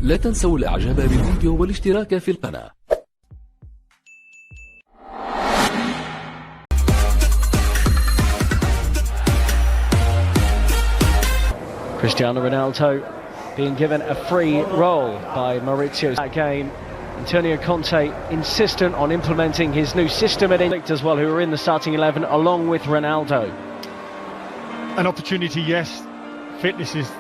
لا تنسوا الاعجاب بالفيديو والاشتراك في القناة. Cristiano Ronaldo being given a free role by Maurizio. That game, Antonio Conte insistent on implementing his new system at Inter as well, who are in the starting 11 along with Ronaldo. An opportunity, yes. Fitness is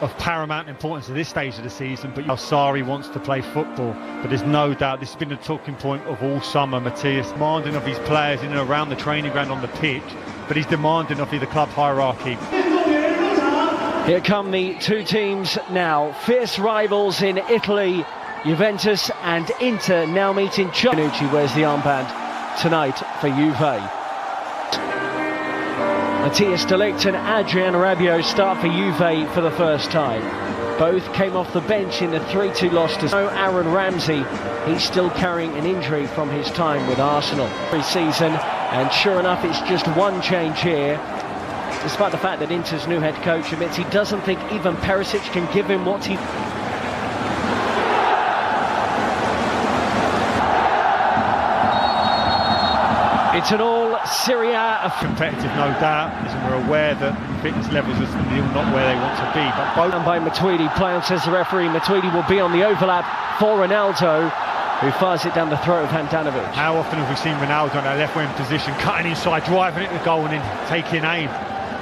of paramount importance at this stage of the season, but Sarri wants to play football. But there's no doubt this has been a talking point of all summer. Matthias demanding of his players in and around the training ground on the pitch, but he's demanding of the club hierarchy. Here come the two teams now, fierce rivals in Italy. Juventus and Inter now meeting. Bonucci wears the armband tonight for Juve. Matthias de Ligt and Adrian Rabiot start for Juve for the first time. Both came off the bench in the 3-2 loss to Aaron Ramsey. He's still carrying an injury from his time with Arsenal pre-season, and sure enough it's just one change here. Despite the fact that Inter's new head coach admits he doesn't think even Perisic can give him what he... It's an all Serie A competitive, no doubt, as we're aware that fitness levels are still not where they want to be. But both... And by Matuidi, play on, says the referee. Matuidi will be on the overlap for Ronaldo, who fires it down the throat of Handanovic. How often have we seen Ronaldo in that left wing position, cutting inside, driving it to goal and then taking aim?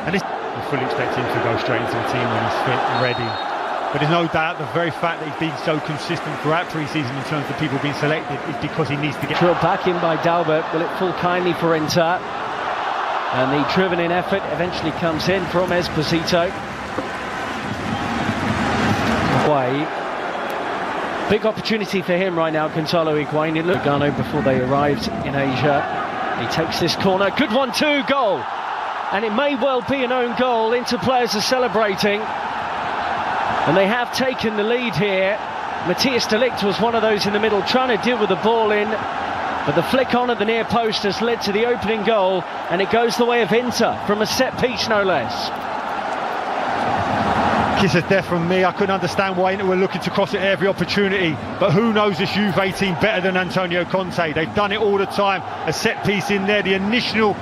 And this, we fully expect him to go straight into the team when he's fit and ready. But there's no doubt the very fact that he's been so consistent throughout pre-season in terms of people being selected is because he needs to get... Drilled back in by Dalbert. Will it fall kindly for Inter? And the driven-in effort eventually comes in from Esposito. Way. Big opportunity for him right now, Gonzalo Higuain. He looked Lugano before they arrived in Asia. He takes this corner. Good one, too. Goal. And it may well be an own goal. Inter players are celebrating. And they have taken the lead here. Matthias de Ligt was one of those in the middle trying to deal with the ball in. But the flick on at the near post has led to the opening goal. And it goes the way of Inter from a set piece, no less. Kiss of death from me. I couldn't understand why Inter were looking to cross it at every opportunity. But who knows this Juve team better than Antonio Conte? They've done it all the time. A set piece in there. The initial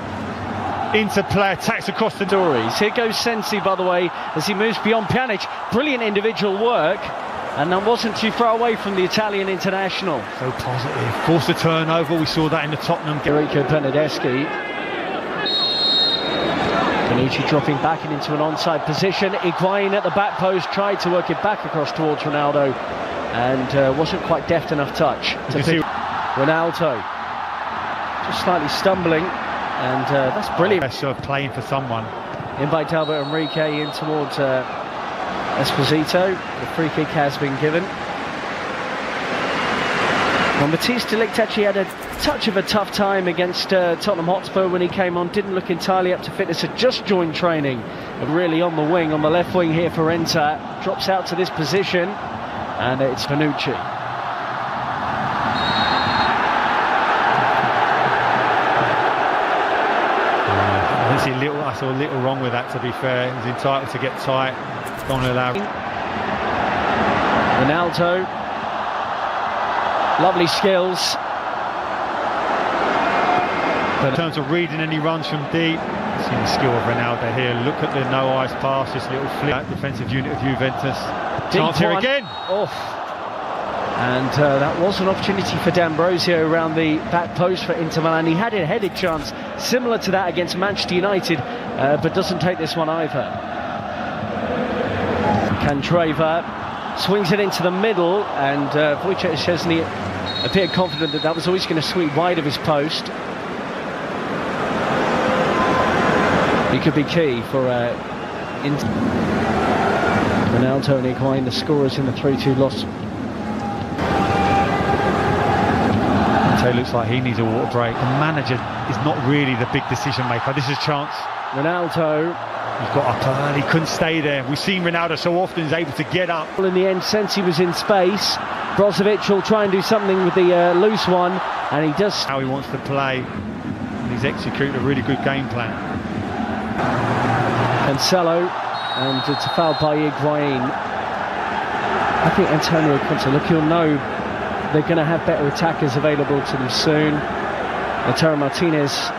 Inter player attacks across the stories. Here goes Sensi, by the way, as he moves beyond Pjanic. Brilliant individual work, and that wasn't too far away from the Italian international. So positive. Forced a turnover. We saw that in the Tottenham game. Enrico Bernardeschi. Bonucci dropping back into an onside position. Higuain at the back post tried to work it back across towards Ronaldo, and wasn't quite deft enough touch to pick Ronaldo. Just slightly stumbling. And that's brilliant. Pressure of playing for someone. In by Dalbert Enrique in towards Esposito. The free kick has been given. Well, Matthias de Ligt actually had a touch of a tough time against Tottenham Hotspur when he came on. Didn't look entirely up to fitness. Had just joined training. And really on the wing, on the left wing here for Inter. Drops out to this position. And it's Bonucci. I saw a little wrong with that, to be fair. He's entitled to get tight. Don't allow. Ronaldo. Lovely skills. But in terms of reading any runs from deep, seeing the skill of Ronaldo here. Look at the no eyes pass, this little flip. Defensive unit of Juventus. Chance here again. Off. And that was an opportunity for D'Ambrosio around the back post for Inter Milan. He had a headed chance similar to that against Manchester United, but doesn't take this one either. Candreva swings it into the middle, and Wojciech Szczesny appeared confident that that was always going to sweep wide of his post. He could be key for Inter. Ronaldo and Higuain, the scorers in the 3-2 loss. It looks like he needs a water break. The manager is not really the big decision maker. This is a chance. Ronaldo. He got up early, couldn't stay there. We've seen Ronaldo so often he's able to get up. In the end, since he was in space, Brozovic will try and do something with the loose one, and he does. How he wants to play. And he's executed a really good game plan. Cancelo, and it's a foul by Higuain. I think Antonio Conte, look, he'll know they're going to have better attackers available to them soon. Lautaro Martinez.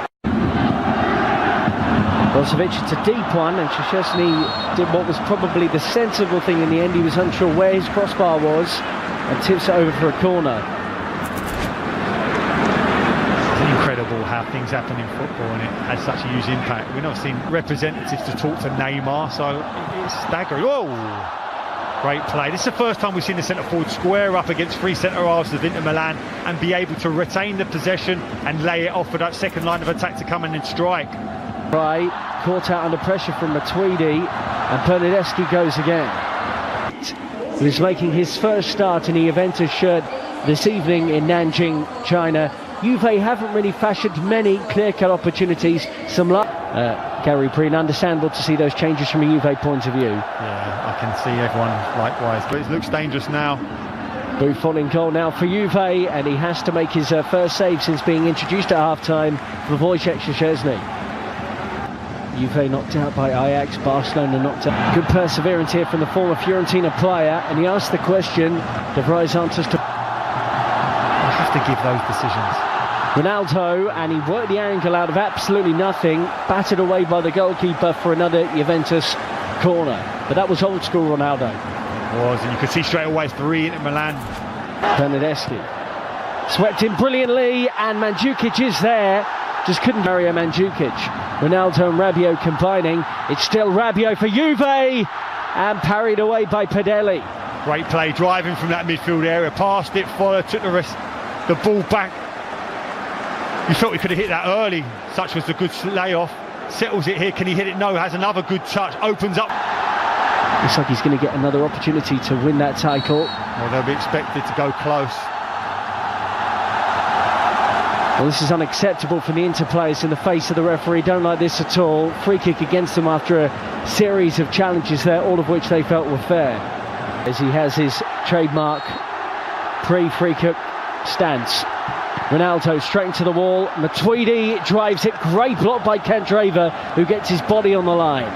Brozovic, it's a deep one, and Szczesny did what was probably the sensible thing in the end. He was unsure where his crossbar was and tips it over for a corner. It's incredible how things happen in football, and it has such a huge impact. We've not seen representatives to talk to Neymar, so it's staggering. Whoa! Great play. This is the first time we've seen the centre forward square up against three centre halves of Inter Milan and be able to retain the possession and lay it off for that second line of attack to come in and strike. Right, caught out under pressure from Matuidi, and Bernardeschi goes again. He was making his first start in a Juventus shirt this evening in Nanjing, China. Juve haven't really fashioned many clear-cut opportunities. Some luck. Gary Breen, understandable to see those changes from a Juve point of view. Yeah, I can see everyone likewise, but it looks dangerous now. Buffon in goal now for Juve, and he has to make his first save since being introduced at half-time for Wojciech Szczesny. Juve knocked out by Ajax, Barcelona knocked out. Good perseverance here from the former Fiorentina player, and he asked the question. De Vrij's answers to... I have to give those decisions. Ronaldo, and he worked the angle out of absolutely nothing, battered away by the goalkeeper for another Juventus corner. But that was old school Ronaldo. It was, and you could see straight away 3 Inter Milan. Bernardeschi swept in brilliantly, and Mandzukic is there. Just couldn't Mario Mandzukic. Ronaldo and Rabiot combining. It's still Rabiot for Juve, and parried away by Padelli. Great play, driving from that midfield area, passed it, followed, took the ball back. You felt he could have hit that early. Such was the good layoff. Settles it here. Can he hit it? No. Has another good touch. Opens up. Looks like he's going to get another opportunity to win that title. Well, they'll be expected to go close. Well, this is unacceptable for the Inter players in the face of the referee. Don't like this at all. Free kick against them after a series of challenges there, all of which they felt were fair. As he has his trademark pre-free kick stance. Ronaldo straight into the wall. Matuidi drives it. Great block by Candreva, who gets his body on the line.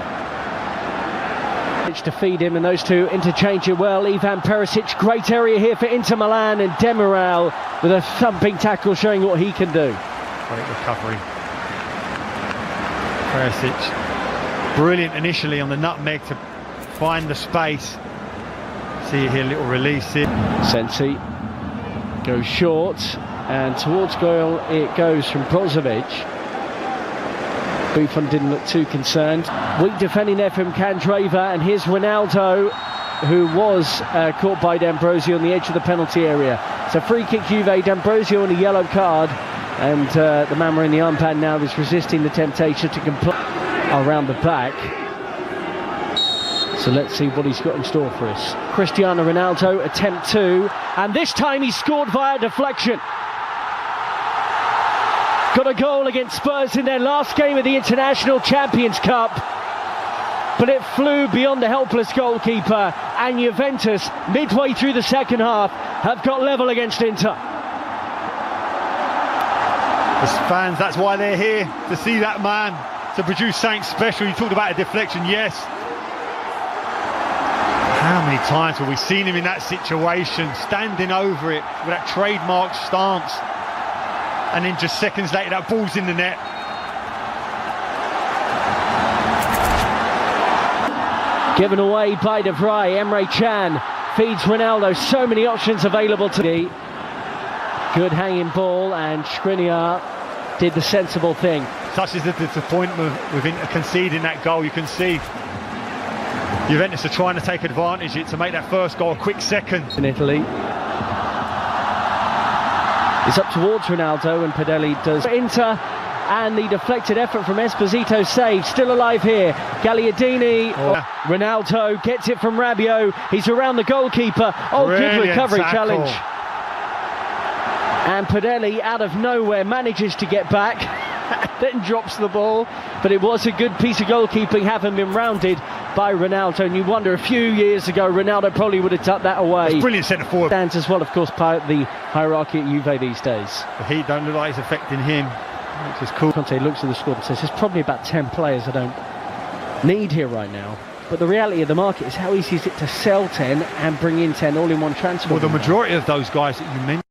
To feed him, and those two interchange it well. Ivan Perisic, great area here for Inter Milan, and Demiral with a thumping tackle showing what he can do. Great recovery. Perisic, brilliant initially on the nutmeg to find the space. See it here, little release here. Sensi goes short, and towards goal it goes from Brozovic. Buffon didn't look too concerned. Weak defending there from Candreva, and here's Ronaldo, who was caught by D'Ambrosio on the edge of the penalty area. So free kick Juve, D'Ambrosio on a yellow card, and the man wearing the armband now is resisting the temptation to comply around the back. So let's see what he's got in store for us. Cristiano Ronaldo, attempt 2, and this time he scored via deflection. Got a goal against Spurs in their last game of the International Champions Cup, but it flew beyond the helpless goalkeeper, and Juventus, midway through the second half, have got level against Inter. As fans, that's why they're here, to see that man, to produce something special. You talked about a deflection, yes. How many times have we seen him in that situation, standing over it with that trademark stance? And then just seconds later, that ball's in the net. Given away by De Vrij. Emre Can feeds Ronaldo. So many options available to me. Good hanging ball, and Skriniar did the sensible thing. Such is the disappointment with conceding that goal. You can see Juventus are trying to take advantage of it to make that first goal a quick second. In Italy. It's up towards Ronaldo, and Padelli does Inter, and the deflected effort from Esposito saved. Still alive here. Gagliardini. Ronaldo gets it from Rabiot. He's around the goalkeeper. Oh, brilliant good recovery tackle. challenge. And Padelli, out of nowhere, manages to get back, then drops the ball. But it was a good piece of goalkeeping, having been rounded by Ronaldo. And you wonder, a few years ago, Ronaldo probably would have tucked that away. That's brilliant centre forward. Stands as well, of course, part of the hierarchy at Juve these days. The heat don't look like it's affecting him, which is cool. Conte looks at the squad and says, there's probably about 10 players I don't need here right now. But the reality of the market is how easy is it to sell 10 and bring in 10 all in one transfer? Well, the majority of those guys that you mentioned